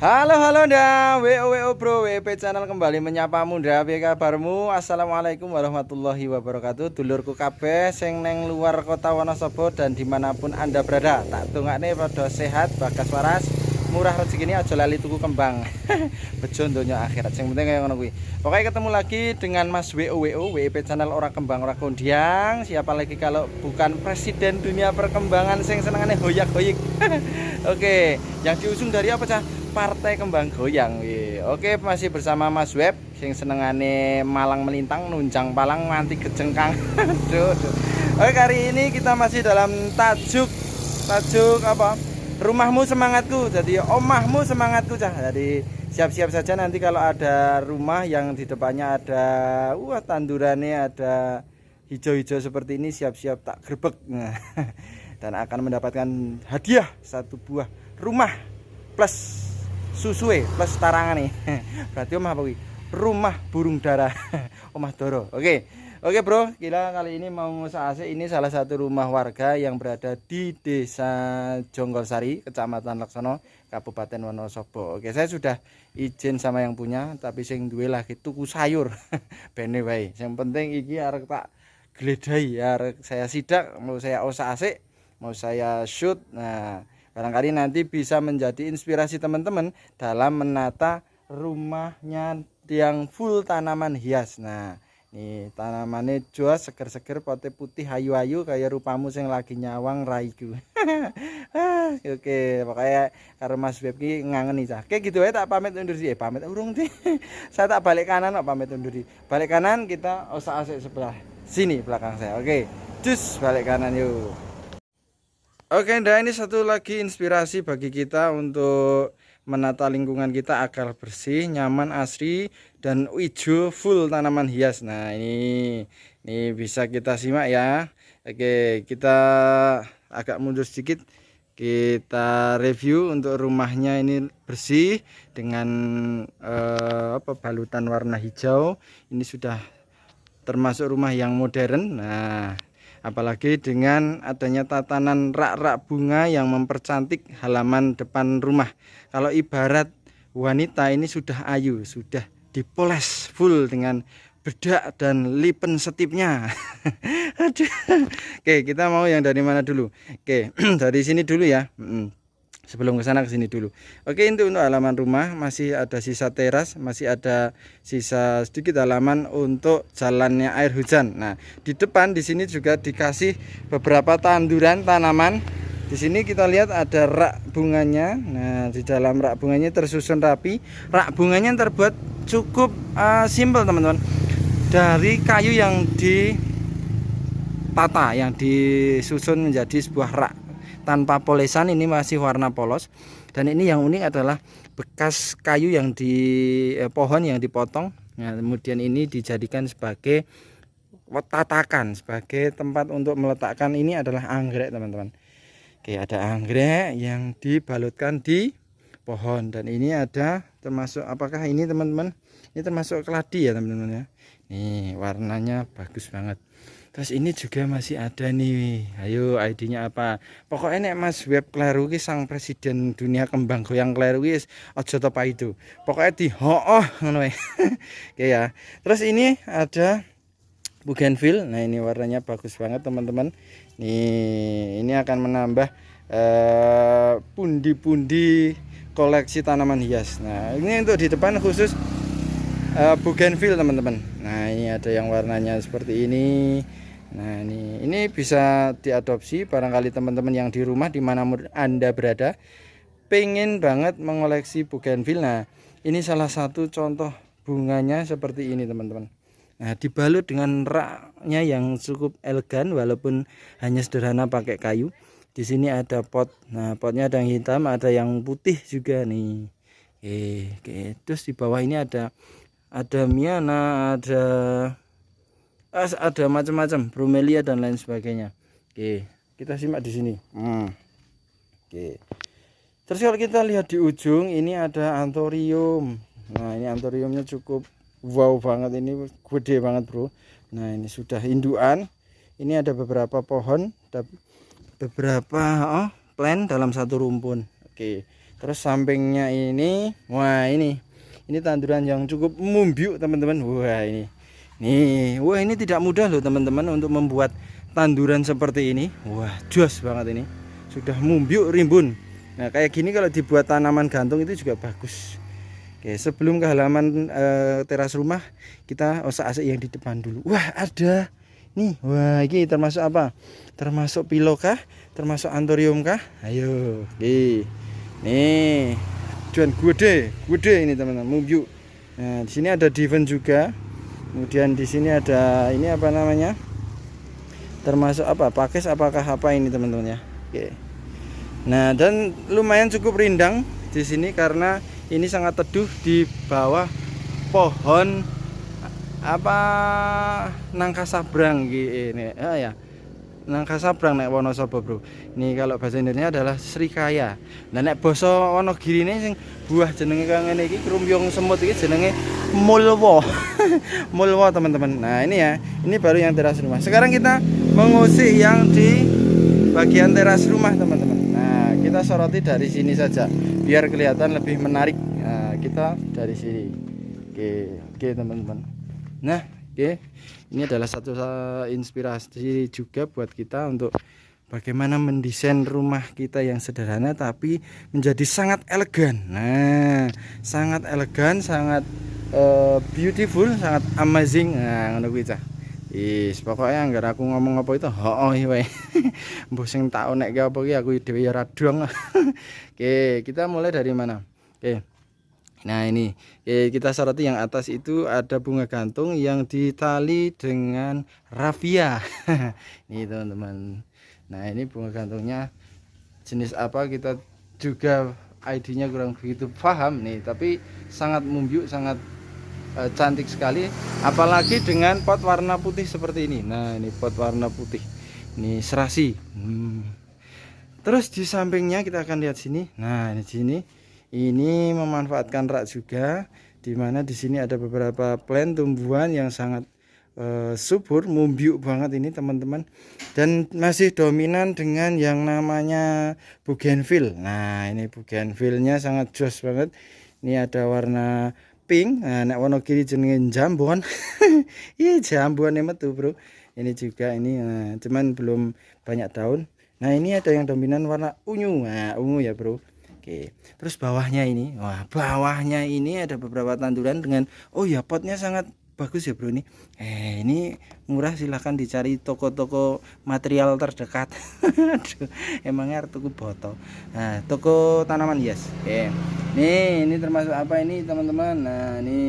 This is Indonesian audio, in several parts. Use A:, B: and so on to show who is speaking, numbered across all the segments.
A: Halo halo nda, WO bro, WP channel kembali menyapamu nda, piye kabarmu? Assalamualaikum warahmatullahi wabarakatuh. Dulurku kabeh sing neng luar kota Wonosobo dan dimanapun anda berada, tak tungakne pada sehat, bagas waras, murah rezeki ini aja lali tuku kembang. Bejo donya akhirat, sing penting kaya ngono kuwi. Pokoknya ketemu lagi dengan Mas WO WP channel ora kembang ora kondiang. Siapa lagi kalau bukan presiden dunia perkembangan sing senengane hoyak-hoyik. Oke, yang diusung dari apa cah? Partai Kembang Goyang. Oke, masih bersama Mas Web sing senengane malang melintang nunjang palang nganti kejengkang. Oke, kali ini kita masih dalam tajuk apa? Rumahmu semangatku. Jadi omahmu semangatku cah. Jadi siap-siap saja nanti kalau ada rumah yang di depannya ada tandurannya ada hijau-hijau seperti ini, siap-siap tak gerbek. Nah, dan akan mendapatkan hadiah satu buah rumah plus susue plus tarangan nih. Berarti omah apa wih? Rumah burung dara. Omah doro. Oke bro, kita kali ini mau ngusaha AC. Ini salah satu rumah warga yang berada di Desa Jonggolsari, Kecamatan Laksono, Kabupaten Wonosobo. Oke, saya sudah izin sama yang punya, tapi sing duwe lagi tuku sayur. Bene wae. Yang penting iki arek tak gledai, arek saya sidak, mau saya usaha AC, mau saya shoot. Nah, barangkali nanti bisa menjadi inspirasi teman-teman dalam menata rumahnya yang full tanaman hias. Nah, ini tanamannya jua seger-seger, pote putih, ayu-ayu kayak rupamu yang lagi nyawang raiku. Oke, pokoknya karena Mas Web ki ngangen nih cah. Oke gitu ya, tak pamit undur sih. Pamit urung sih. Saya tak balik kanan, pamit undur di. Balik kanan kita usah asik sebelah sini belakang saya. Oke, cus balik kanan yuk. Oke, nah ini satu lagi inspirasi bagi kita untuk menata lingkungan kita agar bersih, nyaman, asri, dan hijau full tanaman hias. Nah ini bisa kita simak ya. Oke, kita agak mundur sedikit. Kita review untuk rumahnya ini bersih dengan balutan warna hijau. Ini sudah termasuk rumah yang modern. Nah, apalagi dengan adanya tatanan rak-rak bunga yang mempercantik halaman depan rumah. Kalau ibarat wanita ini sudah ayu, sudah dipoles full dengan bedak dan lipen setipnya. Oke, kita mau yang dari mana dulu? Oke, dari sini dulu ya. Sebelum ke sana, ke sini dulu. Oke, untuk halaman rumah masih ada sisa teras, masih ada sisa sedikit halaman untuk jalannya air hujan. Nah, di depan di sini juga dikasih beberapa tanduran tanaman. Di sini kita lihat ada rak bunganya. Nah, di dalam rak bunganya tersusun rapi. Rak bunganya terbuat cukup simpel, teman-teman. Dari kayu yang ditata, yang disusun menjadi sebuah rak tanpa polesan. Ini masih warna polos, dan ini yang unik adalah bekas kayu yang di pohon yang dipotong. Nah, kemudian ini dijadikan sebagai tatakan, sebagai tempat untuk meletakkan. Ini adalah anggrek, teman-teman. Oke, ada anggrek yang dibalutkan di pohon, dan ini ada termasuk, apakah ini teman-teman, ini termasuk keladi ya teman-teman ya. Nih warnanya bagus banget. Terus ini juga masih ada nih. Ayo ID-nya apa? Pokoknya nek Mas Web kleru ki sang presiden dunia kembang goyang kleru ki aja topa itu. Pokoknya di hooh ngono wae. Oke ya. Terus ini ada bougainville. Nah, ini warnanya bagus banget, teman-teman. Nih, ini akan menambah pundi-pundi koleksi tanaman hias. Nah, ini untuk di depan khusus bougainville, teman-teman. Nah, ini ada yang warnanya seperti ini. Nah, ini bisa diadopsi barangkali teman-teman yang di rumah dimana Anda berada pengen banget mengoleksi bougainville. Nah, ini salah satu contoh bunganya seperti ini, teman-teman. Nah, dibalut dengan raknya yang cukup elegan walaupun hanya sederhana pakai kayu. Di sini ada pot. Nah, potnya ada yang hitam, ada yang putih juga nih. Oke. Terus di bawah ini ada miana, ada macam-macam, bromelia dan lain sebagainya. Oke, kita simak di sini. Oke. Terus kalau kita lihat di ujung ini ada anthurium. Nah, ini anthuriumnya cukup wow banget, ini gede banget, bro. Nah, ini sudah indukan. Ini ada beberapa pohon, ada beberapa plant dalam satu rumpun. Oke. Terus sampingnya ini, wah ini tanduran yang cukup mumbyuk teman-teman. Wah ini nih, wah ini tidak mudah loh teman-teman untuk membuat tanduran seperti ini. Wah jos banget ini, sudah mumbyuk rimbun. Nah kayak gini kalau dibuat tanaman gantung itu juga bagus. Oke, sebelum ke halaman teras rumah, kita osak-asik yang di depan dulu. Wah ada nih, wah ini termasuk apa? Termasuk pilo kah? Termasuk anthurium kah? Ayo, nih, cuan gede ini teman-teman, mumbyuk. Nah, di sini ada diven juga. Kemudian di sini ada ini apa namanya? Termasuk apa? Pakis apakah apa ini teman-teman ya? Oke. Nah, dan lumayan cukup rindang di sini karena ini sangat teduh di bawah pohon apa nangka sabrang ini. Ya. Nangka sabrang nek Wonosobo bro. Ini kalau bahasa Indonesia adalah srikaya. Nah nek basa Wonogiri ini sing buah jenenge kaya ngene iki krumbyung semut iki jenenge mulwa. Mulwa teman-teman. Nah ini ya, ini baru yang teras rumah. Sekarang kita mengusik yang di bagian teras rumah teman-teman. Nah kita soroti dari sini saja biar kelihatan lebih menarik. Nah kita dari sini. Oke teman-teman. Nah oke, ini adalah satu inspirasi juga buat kita untuk bagaimana mendesain rumah kita yang sederhana tapi menjadi sangat elegan. Nah, sangat elegan, sangat beautiful, sangat amazing. Nah, ngono kuwi cah. Pokoknya anggar aku ngomong apa itu, hooh wae. Mbok sing tak onek apa iki aku dhewe ya radong. Oke, kita mulai dari mana? Oke. Nah ini kita soroti yang atas itu ada bunga gantung yang ditali dengan raffia. Ini teman-teman. Nah ini bunga gantungnya jenis apa kita juga ID-nya kurang begitu paham nih, tapi sangat mumbyuk, sangat cantik sekali. Apalagi dengan pot warna putih seperti ini. Nah ini pot warna putih. Ini serasi. Terus di sampingnya kita akan lihat sini. Nah di sini. Ini memanfaatkan rak juga, dimana di sini ada beberapa plant tumbuhan yang sangat subur, mumbyuk banget ini teman-teman, dan masih dominan dengan yang namanya bougainville. Nah ini bougainville-nya sangat jos banget. Ini ada warna pink. Nah nek Wonogiri jenenge jambon. Iya jambon metu bro. Ini juga ini, cuman belum banyak daun. Nah ini ada yang dominan warna ungu. Nah ungu ya bro. Oke, terus bawahnya ini, wah bawahnya ini ada beberapa tanduran dengan, oh ya potnya sangat bagus ya bro ini. Ini murah, silahkan dicari toko-toko material terdekat. Aduh, emangnya tuku boto. Nah, toko tanaman hias. Nih, ini termasuk apa ini teman-teman? Nah, ini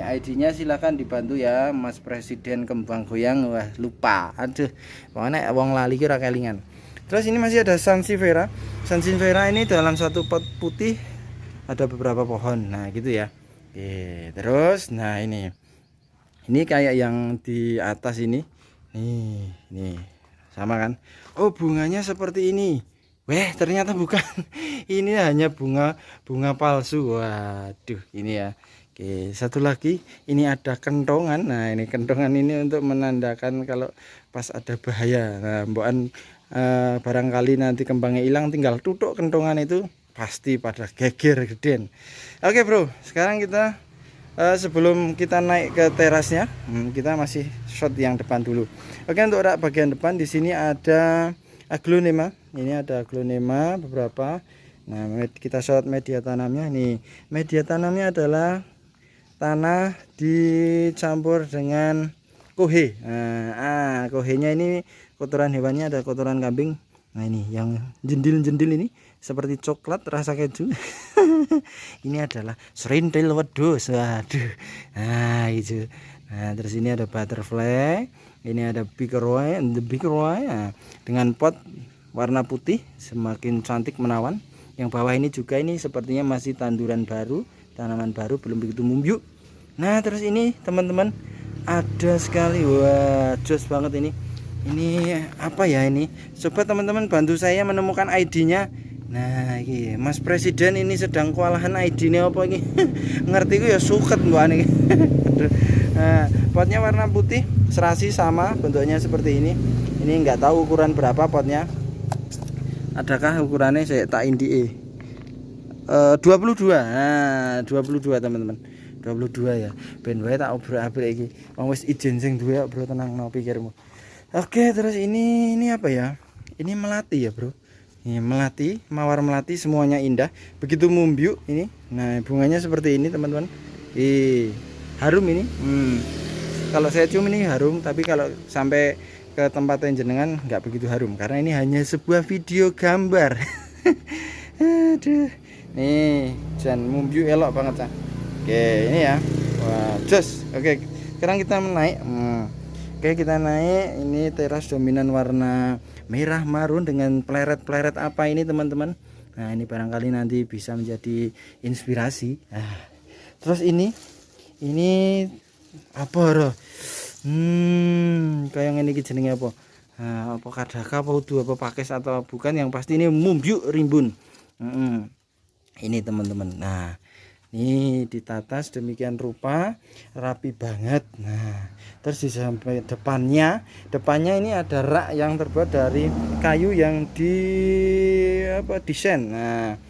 A: ID-nya silahkan dibantu ya, Mas Presiden Kembang Goyang. Wah lupa, aduh, pokoknya wong lali kira kelingan. Terus ini masih ada sansevieria. Sansevieria ini dalam satu pot putih ada beberapa pohon. Nah gitu ya. Oke, terus nah ini kayak yang di atas ini. Nih sama kan. Oh bunganya seperti ini. Weh ternyata bukan. Ini hanya bunga palsu. Waduh ini ya. Oke, satu lagi ini ada kentongan. Nah ini kentongan ini untuk menandakan kalau pas ada bahaya. Nah mbokan barangkali nanti kembangnya hilang, tinggal tutuk kentongan itu pasti pada geger geden. Oke bro, sekarang kita sebelum kita naik ke terasnya, kita masih shot yang depan dulu. Oke, untuk bagian depan di sini ada aglonema. Ini ada aglonema beberapa. Nah kita shot media tanamnya. Nih media tanamnya adalah tanah dicampur dengan kohe. Nah, kohenya ini kotoran hewannya, ada kotoran kambing. Nah ini yang jendil-jendil ini seperti coklat rasa keju. Ini adalah serintil wedhus. Waduh. Nah itu. Nah terus ini ada butterfly. Ini ada biggeroi, nah, dengan pot warna putih semakin cantik menawan. Yang bawah ini juga ini sepertinya masih tanduran baru, tanaman baru, belum begitu mumbyuk. Nah terus ini teman-teman ada sekali, wah jos banget ini. Ini apa ya ini? Coba teman-teman bantu saya menemukan ID-nya. Nah, ini Mas Presiden ini sedang kewalahan ID-nya apa ini? Ngerti gue ya suket mbak ini. Nah, potnya warna putih, serasi sama, bentuknya seperti ini. Ini nggak tahu ukuran berapa potnya. Adakah ukurannya? Saya tak indie. 22. Nah, 22 teman-teman. 22 ya. Ben wae tak obrol-abrik iki. Wong wis ijen sing duwe bro, tenangno pikirmu. Oke, terus ini apa ya? Ini melati ya, Bro. Ini melati, mawar melati semuanya indah. Begitu mumbiuk ini. Nah, bunganya seperti ini, teman-teman. Harum ini. Kalau saya cium ini harum, tapi kalau sampai ke tempat yang jenengan nggak begitu harum karena ini hanya sebuah video gambar. Aduh. Nih, jan mumbiuk elok banget, Cah. Oke, ini ya. Wah, jos. Oke, sekarang kita naik. Oke, kita naik. Ini teras dominan warna merah marun dengan pleret-pleret apa ini, teman-teman. Nah, ini barangkali nanti bisa menjadi inspirasi. Nah, terus ini apa roh? Kayak ini jenenge apa? Nah, apa kadaka apa udu apa pakis atau bukan, yang pasti ini mumbiuk rimbun. Ini teman-teman. Nah, ini ditata sedemikian rupa, rapi banget. Nah, terus di sampai depannya ini ada rak yang terbuat dari kayu yang desain. Nah,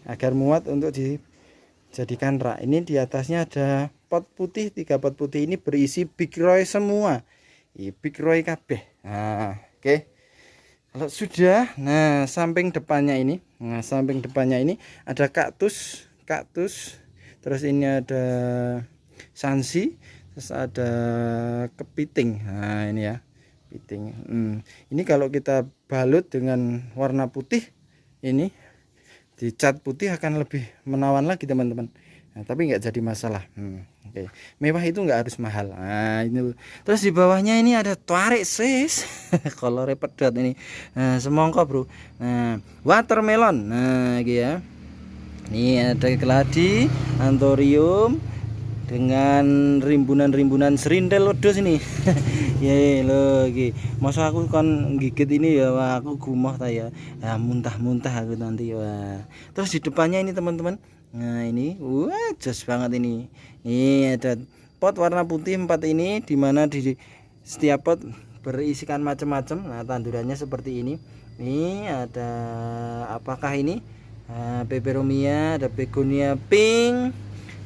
A: agar muat untuk dijadikan rak. Ini di atasnya ada pot putih, 3 pot putih ini berisi Big Roy semua. Big Roy kabeh. Nah, oke. Kalau sudah, nah samping depannya ini ada kaktus. Terus ini ada sansi, terus ada kepiting. Nah, ini ya, kepiting. Ini kalau kita balut dengan warna putih, ini dicat putih akan lebih menawan lagi, teman-teman. Nah, tapi nggak jadi masalah. Oke. Mewah itu nggak harus mahal. Nah, ini. Terus di bawahnya ini ada tuareg sis. Kolornya pedot ini. Nah, semongko, Bro. Nah, watermelon. Nah, gitu ya. Ini ada keladi, anthurium dengan rimbunan serindel lodos ini. Ya lo iki. Masa aku kon gigit ini ya, wah, aku gumoh ta ya. Ya muntah-muntah aku nanti, wah. Terus di depannya ini, teman-teman. Nah, ini wah jos banget ini. Ini ada pot warna putih 4 ini, dimana di setiap pot berisikan macam-macam. Nah, tandurannya seperti ini. Ini ada apakah ini? Peperomia, ada begonia pink,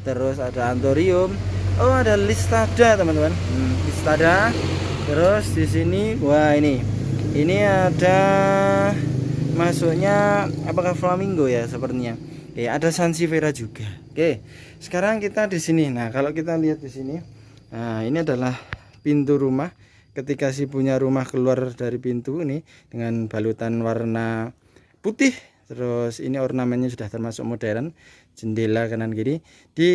A: terus ada anthurium. Oh, ada listada, teman-teman. Listada. Terus di sini, wah ini ada masuknya apakah flamingo ya sepertinya. Ada sansevieria juga. Oke, sekarang kita di sini. Nah, kalau kita lihat di sini, nah ini adalah pintu rumah. Ketika si punya rumah keluar dari pintu ini dengan balutan warna putih. Terus ini ornamennya sudah termasuk modern, jendela kanan kiri. Di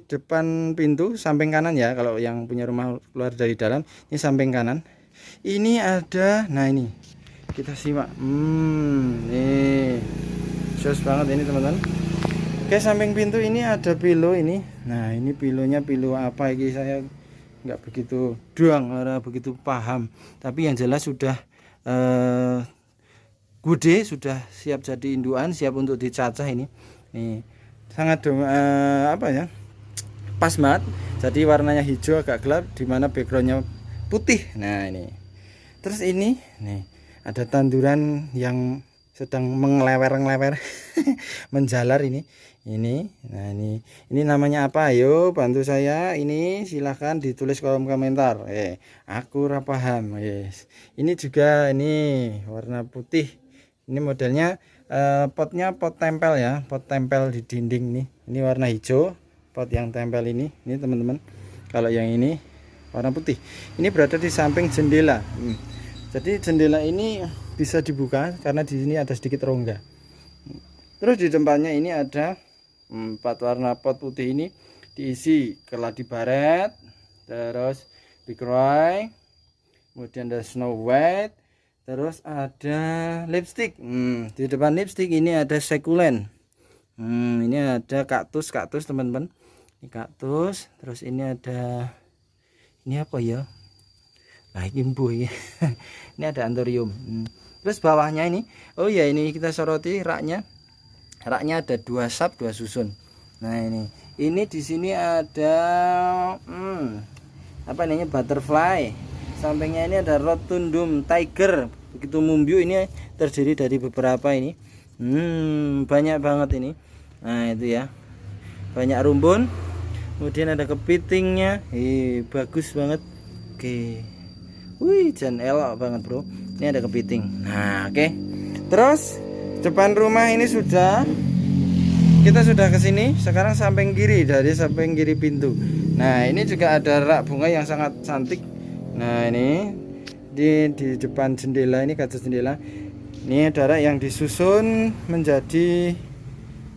A: depan pintu samping kanan ya, kalau yang punya rumah keluar dari dalam, ini samping kanan. Ini ada, nah ini kita simak. Nih, jos banget ini, teman-teman. Oke, samping pintu ini ada pilo ini. Nah, ini pilonya pilo apa ini, saya nggak begitu begitu paham. Tapi yang jelas sudah gede, sudah siap jadi induan, siap untuk dicacah ini. Nih, sangat apa ya? Pas banget. Jadi warnanya hijau agak gelap, dimana backgroundnya putih. Nah, ini. Terus ini, nih, ada tanduran yang sedang mengelewer menjalar ini. Nah, ini namanya apa? Ayo bantu saya. Ini silahkan ditulis kolom komentar. Aku ora paham. Yes. Ini juga ini warna putih. Ini modelnya potnya pot tempel ya, pot tempel di dinding nih. Ini warna hijau, pot yang tempel ini teman-teman. Kalau yang ini warna putih. Ini berada di samping jendela. Jadi jendela ini bisa dibuka karena di sini ada sedikit rongga. Terus di depannya ini ada 4 warna pot putih ini diisi keladi baret, terus Big Roy, kemudian ada Snow White, terus ada lipstick. Di depan lipstick ini ada succulent. Ini ada kaktus teman-teman. Ini kaktus, terus ini ada ini apa ya? Nah, ini ya. Ini ada anthurium. Terus bawahnya ini, oh ya ini kita soroti raknya. Raknya ada 2 sap 2 susun. Nah, ini di sini ada apa namanya, butterfly. Sampingnya ini ada rotundum tiger. Begitu mumbiu ini terdiri dari beberapa ini. Banyak banget ini. Nah itu ya, banyak rumpun. Kemudian ada kepitingnya, bagus banget. Oke, wih, jan elok banget bro. Ini ada kepiting. Nah oke, terus depan rumah ini kita sudah kesini. Sekarang samping kiri, dari samping kiri pintu. Nah ini juga ada rak bunga yang sangat cantik. Nah ini di depan jendela, ini kaca jendela. Ini ada rak yang disusun menjadi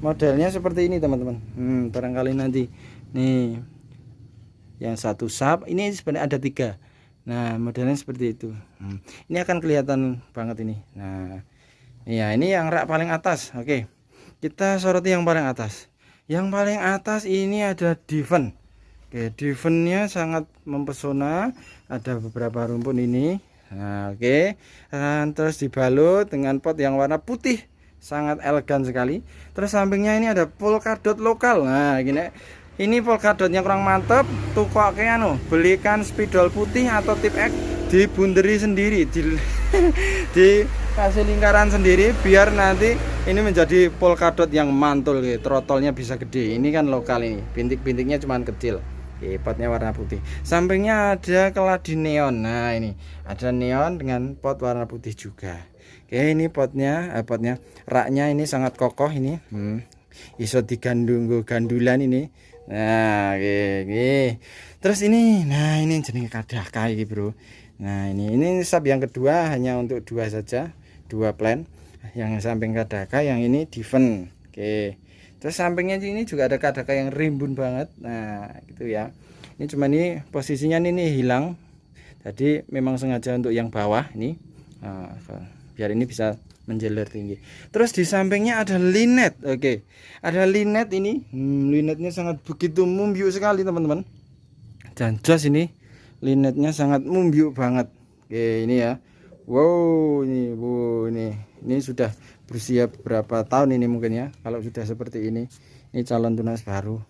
A: modelnya seperti ini teman-teman. Barangkali nanti nih yang satu sap, ini sebenarnya ada 3. Nah modelnya seperti itu. Ini akan kelihatan banget ini. Nah ya, ini yang rak paling atas. Oke, kita soroti yang paling atas. Yang paling atas ini ada diven. Oke, divennya sangat mempesona. Ada beberapa rumpun ini. Nah oke, dan terus dibalut dengan pot yang warna putih, sangat elegan sekali. Terus sampingnya ini ada polkadot lokal. Nah gini, ini polkadotnya kurang mantep. Tukoke belikan spidol putih atau tip X, dibunderi sendiri, dikasih lingkaran sendiri biar nanti ini menjadi polkadot yang mantul gitu. Trotolnya bisa gede. Ini kan lokal ini, bintik-bintiknya cuma kecil. Potnya warna putih. Sampingnya ada keladi neon. Nah ini ada neon dengan pot warna putih juga. Oke, ini potnya raknya ini sangat kokoh ini. Iso gandulan ini. Nah oke. Terus ini, nah ini jenis kadaka ini bro. Nah ini sap yang kedua, hanya untuk 2 saja, 2 plan. Yang samping kadaka, yang ini diven. Oke, terus sampingnya ini juga ada kadaka yang rimbun banget. Nah gitu ya, ini cuma ini posisinya ini hilang tadi, memang sengaja untuk yang bawah ini. Nah, biar ini bisa menjeler tinggi. Terus di sampingnya ada linet. Oke, ada linet ini. Linetnya sangat begitu mumbiuk sekali teman-teman. Dan jos ini linetnya sangat mumbiuk banget. Oke, ini ya. Wow, ini sudah berusia berapa tahun ini mungkin ya, kalau sudah seperti ini calon tunas baru.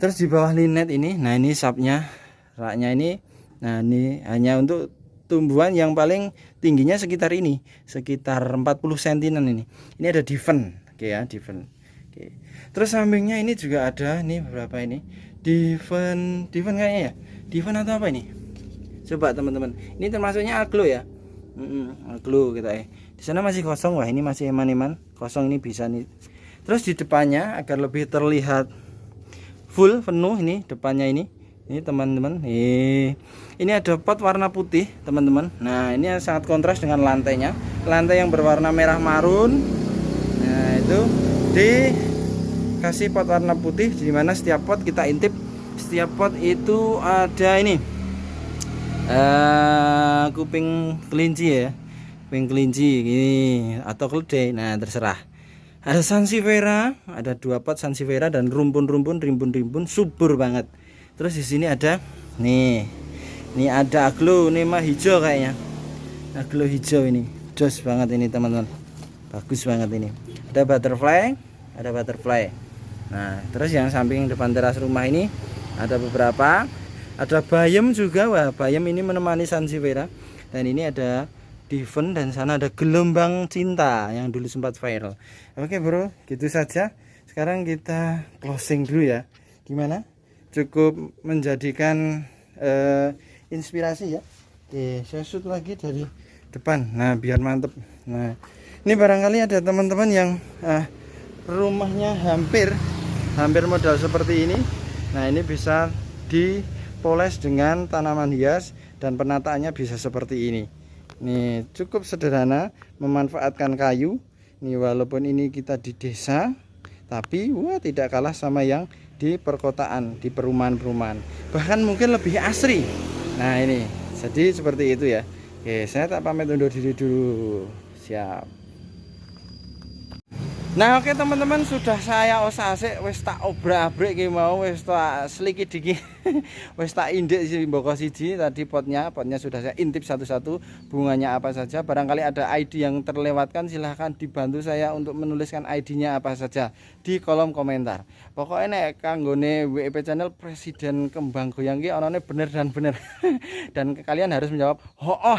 A: Terus di bawah linet ini, nah ini sapnya, raknya ini. Nah ini hanya untuk tumbuhan yang paling tingginya sekitar 40 cm ini. Ini ada diven. Oke ya, diven. Oke. Terus sampingnya ini juga ada nih beberapa ini diven kayaknya ya. Diven atau apa ini? Coba teman-teman. Ini termasuknya aglo ya. Aglo kita ya. Di sana masih kosong. Wah, ini masih eman-eman. Kosong ini bisa nih. Terus di depannya agar lebih terlihat penuh ini depannya ini. Ini teman-teman. Ini ada pot warna putih, teman-teman. Nah, ini sangat kontras dengan lantainya. Lantai yang berwarna merah marun. Nah, itu dikasih pot warna putih, di mana setiap pot kita intip. Setiap pot itu ada ini kuping kelinci ya, kuping kelinci ini atau keledai. Nah terserah. Ada sansevieria, ada 2 pot sansevieria dan rumpun-rumpun, rimbun-rimbun subur banget. Terus di sini ada nih, ini ada aglo nema hijau kayaknya, aglo hijau ini jos banget ini teman-teman, bagus banget ini. Ada butterfly. Nah terus yang samping depan teras rumah ini ada beberapa. Ada bayam juga. Wah, bayam ini menemani sansevieria. Dan ini ada diven, dan sana ada gelombang cinta yang dulu sempat viral. Oke bro, gitu saja. Sekarang kita closing dulu ya. Gimana? Cukup menjadikan inspirasi ya. Oke, saya shoot lagi dari depan. Nah biar mantep. Nah ini barangkali ada teman-teman yang rumahnya hampir modal seperti ini. Nah ini bisa dipoles dengan tanaman hias dan penataannya bisa seperti ini. Ini cukup sederhana, memanfaatkan kayu. Ini walaupun ini kita di desa, tapi wah tidak kalah sama yang di perkotaan, di perumahan-perumahan. Bahkan mungkin lebih asri. Nah ini, jadi seperti itu ya. Oke, saya tak pamit undur diri dulu. Siap. Nah oke teman-teman, sudah saya osase wis tak obrak-abrik ki mau, wis tak seliki diki wis tak indik si mboko siji tadi. Potnya sudah saya intip satu-satu, bunganya apa saja. Barangkali ada ID yang terlewatkan, silahkan dibantu saya untuk menuliskan ID-nya apa saja di kolom komentar. Pokoknya nek kanggone WEP channel Presiden Kembang Goyang ki onone bener dan bener dan kalian harus menjawab ho-oh.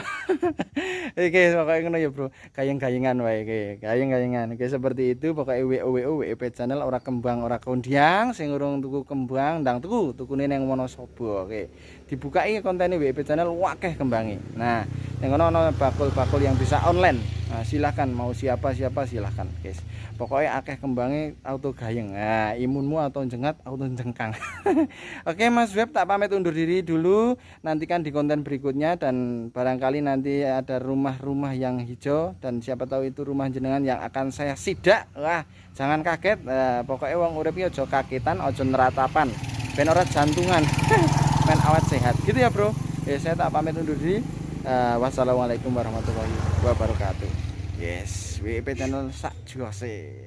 A: Oke pokoknya ngono ya bro, gayeng-gayengan wae. Oke, gayeng-gayengan. Oke seperti itu. gitu pokoknya WIP channel ora kembang ora kondiang sing urung tuku kembang ndang tukune ning Wonosobo. Oke dibukai kontennya WIP channel wakeh kembangi. Nah yang ono bakul-bakul yang bisa online. Nah, silahkan mau siapa silahkan guys. Pokoknya akeh kembangnya auto gayeng. Nah imunmu auto jengat auto jengkang. Oke Mas Web tak pamit undur diri dulu. Nantikan di konten berikutnya dan barangkali nanti ada rumah-rumah yang hijau dan siapa tahu itu rumah jenengan yang akan saya sidak. Wah jangan kaget. Pokoknya wong urip iki aja kagetan aja neratapan ben ora jantungan. Men awet sehat gitu ya bro. Saya tak pamit undur diri. Wassalamualaikum warahmatullahi wabarakatuh. Yes, WIP channel sak jose.